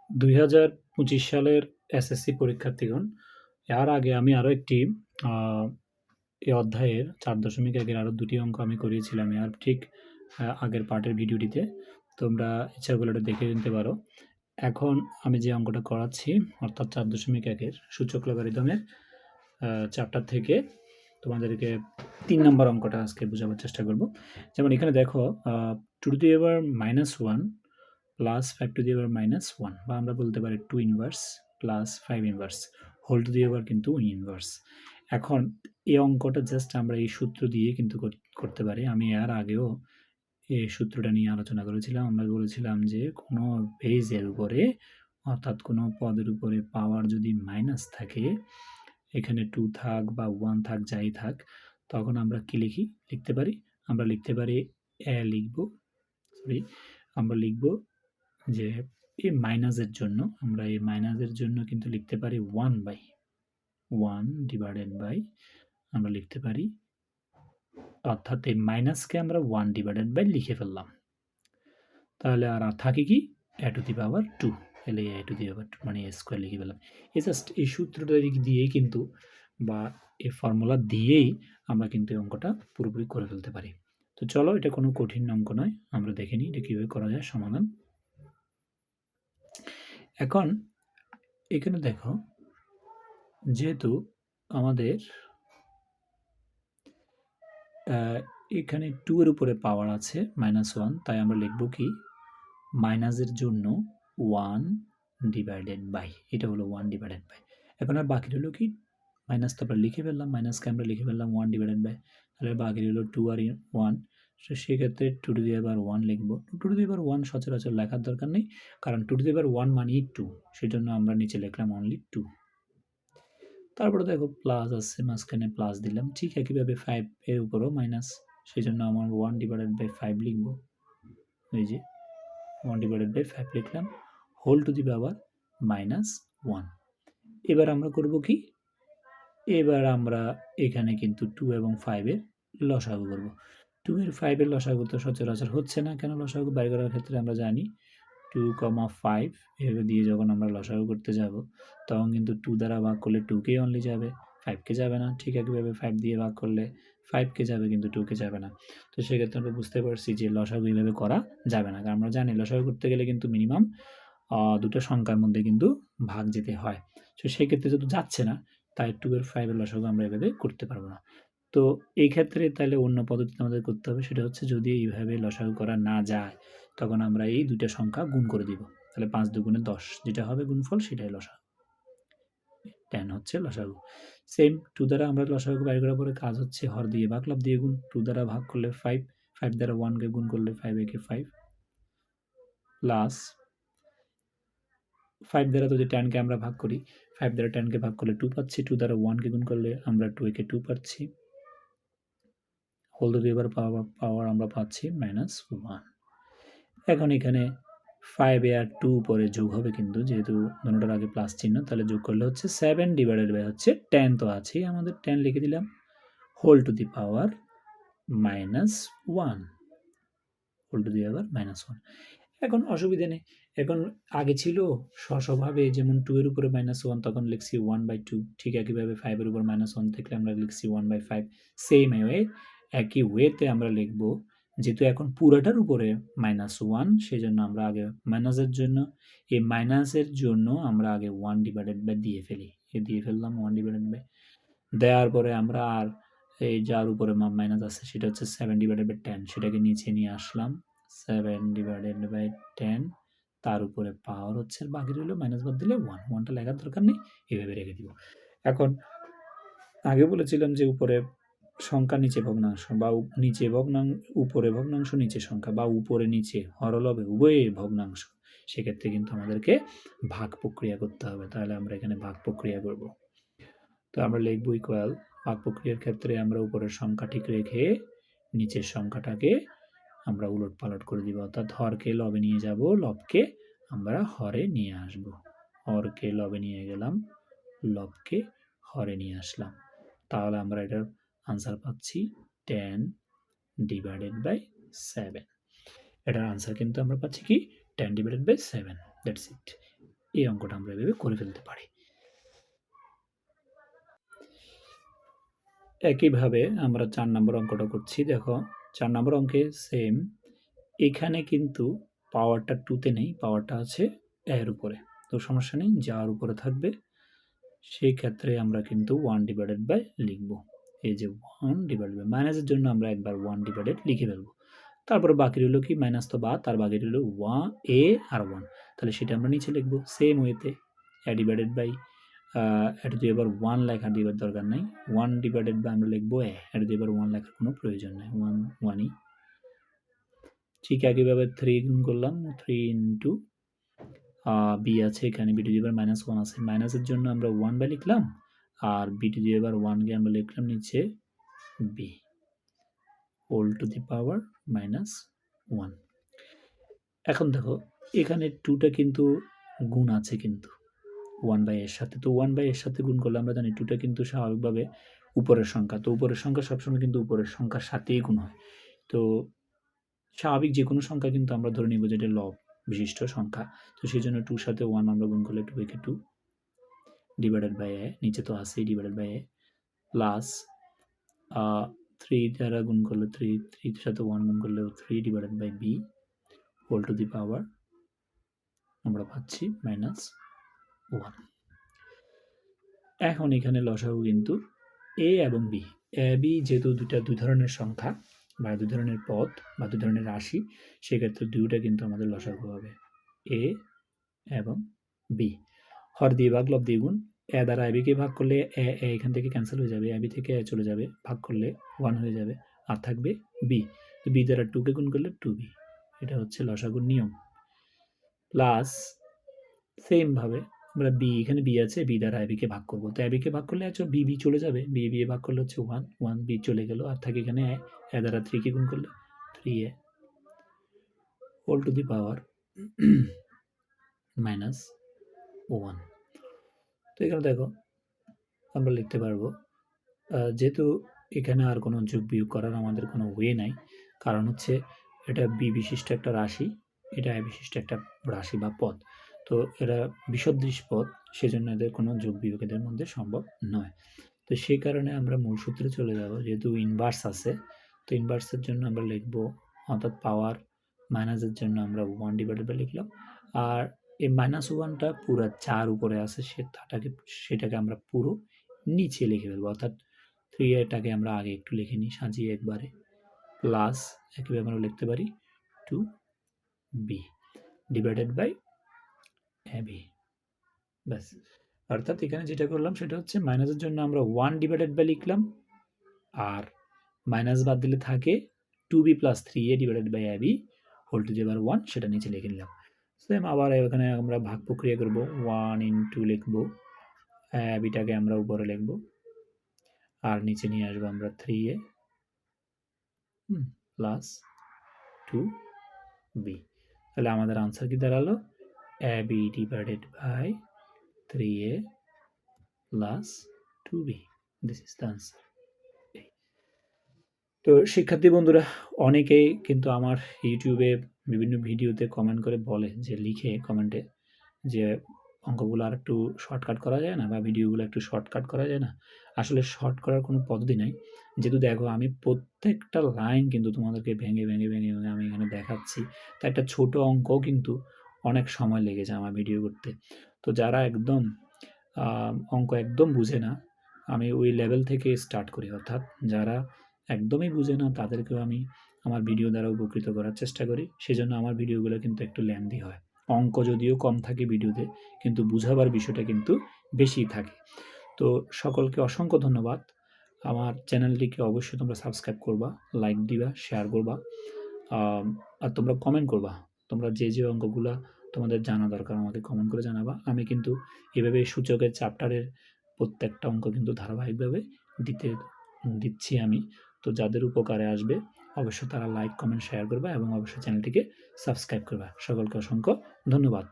2025 সালের এসএসসি পরীক্ষার্থীগণ, এর আগে আমি আরও একটি আ এই অধ্যায়ের 4.1 এর আরও ২টি অঙ্ক আমি করিয়েছিলাম এর ঠিক আগের পার্টের ভিডিওটিতে। তোমরা ইচ্ছা করলে ওটা দেখে নিতে পারো। এখন আমি যে অঙ্কটা করাচ্ছি অর্থাৎ 4.1 এর সূচক লগারিদমের চ্যাপ্টার থেকে তোমাদেরকে ৩ নম্বর অঙ্কটা আজকে বোঝাবার চেষ্টা করব। যেমন এখানে দেখো 2 to the power -1 plus 5 to the power -1, বা আমরা বলতে পারি 2 inverse plus 5 inverse whole to the power কিন্তু ইনভার্স। এখন এই অঙ্কটা জাস্ট আমরা এই সূত্র দিয়ে কিন্তু করতে পারি। আমি এর আগেও এই সূত্রটা নিয়ে আলোচনা করেছিলাম। আমরা বলেছিলাম যে কোনো বেজের উপরে অর্থাৎ কোনো পদের উপরে পাওয়ার যদি মাইনাস থাকে, এখানে 2 থাক বা 1 থাক, যাই থাক, তখন আমরা কি লিখতে পারি? আমরা লিখতে পারি আমরা লিখব যে এই মাইনাসের জন্য কিন্তু লিখতে পারি 1 ডিভাইডেড বাই আমরা লিখতে পারি, অর্থাৎ এই মাইনাসকে আমরা 1 ডিভাইডেড বাই লিখে ফেললাম। তাহলে আর থাকে কি a টু দি পাওয়ার 2, তাহলে a টু দি পাওয়ার 2 মানে a স্কয়ার লিখে ফেললাম। এই জাস্ট এই সূত্রটা দিয়েই কিন্তু বা এই ফর্মুলা দিয়েই আমরা কিন্তু এই অঙ্কটা পুরোপুরি করে ফেলতে পারি। তো চলো, এটা কোনো কঠিন অঙ্ক নয়, আমরা দেখে নিই এটা কীভাবে করা যায় সমাধান। এখন এখানে দেখো, যেহেতু আমাদের এখানে 2 এর উপরে পাওয়ার আছে -1, তাই আমরা লিখব কি মাইনাসের জন্য 1 ডিভাইডেড বাই, এটা হলো 1 ডিভাইডেড বাই। এখন আর বাকি রইল কি, মাইনাস তো আমরা লিখে ফেললাম, মাইনাসকে আমরা লিখে ফেললাম 1 ডিভাইডেড বাই, তাহলে বাকি রইল 2 আর 1। তো সেক্ষেত্রে 2 টু দি পাওয়ার 1 লিখব। 2 টু দি পাওয়ার 1 সচরাচর লেখার দরকার নেই, কারণ 2 টু দি পাওয়ার 1 মানেই 2, সেজন্য আমরা নিচে লিখলাম অনলি 2। তারপরে দেখো প্লাস আছে, মাঝখানে প্লাস দিলাম। ঠিক একইভাবে 5 এর উপরেও মাইনাস, সেই জন্য আমার 1 ডিভাইডেড বাই 5 লিখব। এই যে 1 ডিভাইডেড বাই 5 লিখলাম, হোল টু দি পাওয়ার -1। এবার আমরা করব কি, এবার আমরা এখানে কিন্তু 2 এবং 5 এর লসাগু করব। 2 এর 5 এর লসাগু তো সচরাচর হচ্ছে না, কেন? লসাগু বের করার ক্ষেত্রে আমরা জানি 2, 5 এভাবে দিয়ে যখন আমরা লসাগু করতে যাব, তখন কিন্তু 2 দ্বারা ভাগ করলে 2 কেই অনলি যাবে, 5 কে যাবে না। ঠিক একইভাবে 5 দিয়ে ভাগ করলে 5 কে যাবে, কিন্তু 2 কে যাবে না। তো সেক্ষেত্রে আমরা বুঝতে পারছি যে লসাগু এইভাবে করা যাবে না, কারণ আমরা জানি লসাগু করতে গেলে কিন্তু মিনিমাম দুটো সংখ্যার মধ্যে কিন্তু ভাগ যেতে হয়। তো সেক্ষেত্রে যেহেতু যাচ্ছে না, তাই 2 এর 5 এর লসাগু আমরা এভাবে করতে পারবো না। তো এই ক্ষেত্রে তাহলে অন্য পদ্ধতিতে আমাদের করতে হবে, সেটা হচ্ছে যদি এইভাবে লসাগু করা না যায়, তখন আমরা এই দুইটা সংখ্যা গুণ করে দিব। তাহলে 5 দুগুণে 10, যেটা হবে গুণফল সেটাই লসাগু। 10 হচ্ছে লসাগু। সেম 2 দ্বারা আমরা লসাগু বের করার পরে কাজ হচ্ছে হর দিয়ে ভাগ, লাভ দিয়ে গুণ। 2 দ্বারা ভাগ করলে 5, 5 দ্বারা 1 কে গুণ করলে 5 একে 5, প্লাস 5 দ্বারা যদি 10 কে আমরা ভাগ করি, 5 দ্বারা 10 কে ভাগ করলে 2 পাচ্ছি, 2 দ্বারা 1 কে গুণ করলে আমরা 2 একে 2 পাচ্ছি, হোল টু দি পাওয়ার আমরা পাচ্ছি -1। এখন এখানে 5 এ আর 2 পরে যোগ হবে কিন্তু, যেহেতু দুটোটার আগে প্লাস চিহ্ন, তাহলে যোগ করলে হচ্ছে 7 ডিভাইডেড বাই হচ্ছে 10, তো আছেই আমাদের 10 লিখে দিলাম, whole to the power -1, whole to the power -1। এখন অসুবিধা নেই, এখন আগে ছিল স্বভাবে যেমন 2 এর উপরে -1, তখন লিখছি 1/2। ঠিক একইভাবে 5 এর উপর -1 থাকলে আমরা লিখছি 1/5। সেম একই ওয়েতে আমরা লিখব, যেহেতু এখন পুরোটার উপরে -1, সেজন্য আমরা আগে মাইনাসের জন্য আমরা আগে 1 ডিভাইডেড বাই দিয়ে ফেলি। দিয়ে ফেললাম 1 ডিভাইডেড বাই, দেওয়ার পরে আমরা আর এই যার উপরে মাইনাস আছে সেটা হচ্ছে 7 ডিভাইডেড বাই 10, সেটাকে নিচে নিয়ে আসলাম, 7 ডিভাইডেড বাই 10, তার উপরে পাওয়ার হচ্ছে, বাকি রইল মাইনাস বাদ দিলে 1, 1টা লেখার দরকার নেই, এভাবে রেখে দিব। এখন আগে বলেছিলাম যে উপরে সংখ্যা নিচে ভগ্নাংশ, বা নিচে উপরে ভগ্নাংশ নিচে সংখ্যা, বা উপরে নিচে হরলবে উভয়ে ভগ্নাংশ, সেক্ষেত্রে কিন্তু আমাদেরকে ভাগ প্রক্রিয়া করতে হবে। তাহলে আমরা এখানে ভাগ প্রক্রিয়া করব। তো আমরা লিখব ইকুয়াল, ভাগ প্রক্রিয়ার ক্ষেত্রে আমরা উপরের সংখ্যা ঠিক রেখে নিচের সংখ্যাটাকে আমরা উলট পালট করে দিব, অর্থাৎ হরকে লবে নিয়ে যাব, লবকে আমরা হরে নিয়ে আসব। হরকে লবে নিয়ে গেলাম, লবকে হরে নিয়ে আসলাম, তাহলে আমরা এটার আনসার পাচ্ছি 10 ডিভাইডেড বাই 7। এটার আনসার কিন্তু আমরা পাচ্ছি কি 10 ডিভাইডেড বাই 7, দ্যাটস ইট। এই অঙ্কটা আমরা এভাবে করে ফেলতে পারি। একইভাবে আমরা 4 নম্বর অঙ্কটা করছি। দেখো 4 নম্বর অঙ্কে সেম, এখানে কিন্তু পাওয়ারটা 2 তে নেই, পাওয়ারটা আছে এর উপরে। তো সমস্যা নেই, যার উপরে থাকবে সেই ক্ষেত্রে আমরা কিন্তু 1/, লিখব। এই যে 1/, মাইনাসের জন্য আমরা একবার 1/ লিখে ফেলবো। তারপরে বাকি রইল কি, মাইনাস তো বাদ, তার বাকি রইল a আর 1, তাহলে সেটা আমরা নিচে লিখব সেম ওয়েতে। এটা যদি এবার 1 লেখার দিবার দরকার নাই, 1/, আমরা লিখবো এটা যদি এবার 1 লেখার কোনো প্রয়োজন নেই, 1ই। ঠিক একইভাবে 3 গুণ করলাম, 3 ইন্টু বি আছে এখানে, বি টু দি পাওয়ার -1 আছে, মাইনাসের জন্য আমরা 1 লিখলাম, আর বি টু দি পাওয়ার 1 কে আমরা লিখলাম নিচে B whole to the power -1। এখন দেখো এখানে 2টা কিন্তু গুণ আছে কিন্তু 1 এর সাথে, তো 1 এর সাথে গুণ করলে আমরা জানি 2টা কিন্তু স্বাভাবিকভাবে উপরের সংখ্যা, তো উপরের সংখ্যা সবসময় কিন্তু উপরের সংখ্যার সাথেই গুণ হয়। তো স্বাভাবিক যে কোনো সংখ্যা কিন্তু আমরা ধরে নিব যেটা লব বিশিষ্ট সংখ্যা, তো সেই জন্য 2 সাথে 1 আমরা গুণ করলে 2 কে 2 ডিভাইডেড বাই a, নিচে তো আছেই ডিভাইডেড বাই a, প্লাস 3 দ্বারা গুণ করলে 3 এর সাথে 1 গুণ করলে 3 divided by b whole to the power আমরা পাচ্ছি -1। এখন এখানে লসাগু কিন্তু a এবং b, b যেহেতু দুই ধরনের সংখ্যা বা দুই ধরনের পদ বা দুই ধরনের রাশি, সেক্ষেত্রে দুইটা কিন্তু আমাদের লসাগু হবে a এবং b। হর দিয়ে ভাগ, লব দিয়ে গুণ, a দ্বারা ab কে ভাগ করলে a এখান থেকে ক্যান্সেল হয়ে যাবে, ab থেকে a চলে যাবে, ভাগ করলে 1 হয়ে যাবে, আর থাকবে b, তো b দ্বারা 2 কে গুণ করলে 2b, এটা হচ্ছে লসাগুর নিয়ম। প্লাস সেম ভাবে আমরা b, এখানে b আছে, b দ্বারা ab কে ভাগ করব, তো ab কে ভাগ করলে b চলে যাবে, b ভাগ করলে হচ্ছে 1 b চলে গেল, আর থাকে এখানে a দ্বারা 3 কে গুণ করলে 3a whole to the power -1। তো এখানে দেখো আমরা লিখতে পারবো, যেহেতু এখানে আর কোনো যোগ বিয়োগ করার আমাদের কোনো ওয়ে নাই, কারণ হচ্ছে এটা বি বিশিষ্ট একটা রাশি, এটা এ বিশিষ্ট একটা রাশি বা পদ, তো এরা বিসদৃশ পদ, সেজন্য এদের কোনো যোগ বিয়োগ এদের মধ্যে সম্ভব নয়। তো সেই কারণে আমরা মূল সূত্রে চলে যাব, যেহেতু ইনভার্স আছে, তো ইনভার্সের জন্য আমরা লিখব, অর্থাৎ পাওয়ার মাইনাসের জন্য আমরা 1/, লিখলাম, আর এই -1টা পুরো যার উপরে আছে সেটাকে আমরা পুরো নিচে লিখে ফেলবো, অর্থাৎ 3a আমরা আগে একটু লিখে নিই সাজিয়ে একবারে, প্লাস একইভাবে আমরা লিখতে পারি 2b ডিভাইডেড বাই ab, ব্যাস। অর্থাৎ এখানে যেটা করলাম সেটা হচ্ছে মাইনাসের জন্য আমরা 1/, লিখলাম, আর মাইনাস বাদ দিলে থাকে 2b + 3a divided by ab whole to the power 1, সেটা নিচে লিখে নিলাম। সেম আবার এখানে আমরা ভাগ প্রক্রিয়া করব, 1 ইন্টু লিখব, abটাকে আমরা উপরে লিখব, আর নিচে নিয়ে আসবো আমরা 3a প্লাস 2b, তাহলে আমাদের আনসার কি দাঁড়ালো, ab divided by 3a plus 2b, this is the answer. তো শিক্ষার্থী বন্ধুরা, অনেকেই কিন্তু আমার ইউটিউবে বিভিন্ন ভিডিওতে কমেন্ট করে বলে, যে লিখে কমেন্টে যে অঙ্কগুলো আর একটু শর্টকাট করা যায় না, বা ভিডিওগুলো একটু শর্টকাট করা যায় না। আসলে শর্ট করার কোনো পদ্ধতি নাই, যেহেতু দেখো আমি প্রত্যেকটা লাইন কিন্তু তোমাদেরকে ভেঙে আমি এখানে দেখাচ্ছি, তো একটা ছোট অঙ্কও কিন্তু অনেক সময় লেগে যায় আমার ভিডিও করতে। তো যারা একদম অঙ্ক একদম বুঝে না, আমি ওই লেভেল থেকে স্টার্ট করি, অর্থাৎ যারা একদমই বুঝে না তাদেরকেও আমি আমার ভিডিও দ্বারা উপকৃত করার চেষ্টা করি, সেজন্য আমার ভিডিওগুলো কিন্তু একটু লেন্দি হয়। অঙ্ক যদিও কম থাকে ভিডিওতে, কিন্তু বুঝাবার বিষয়টা কিন্তু বেশি থাকে। তো সকলকে অসংখ্য ধন্যবাদ। আমার চ্যানেলটিকে অবশ্যই তোমরা সাবস্ক্রাইব করবা, লাইক দিবা, শেয়ার করবা, আর তোমরা কমেন্ট করবা। তোমরা যে অঙ্কগুলা তোমাদের জানা দরকার আমাকে কমেন্ট করে জানাবা। আমি কিন্তু এভাবে সূচকের চ্যাপ্টারের প্রত্যেকটা অঙ্ক কিন্তু ধারাবাহিকভাবে দিচ্ছি আমি। তো যাদের উপকারে আসবে অবশ্যই তারা লাইক, কমেন্ট, শেয়ার করবা এবং অবশ্যই চ্যানেলটিকে সাবস্ক্রাইব করবা। সকলকে অসংখ্য ধন্যবাদ।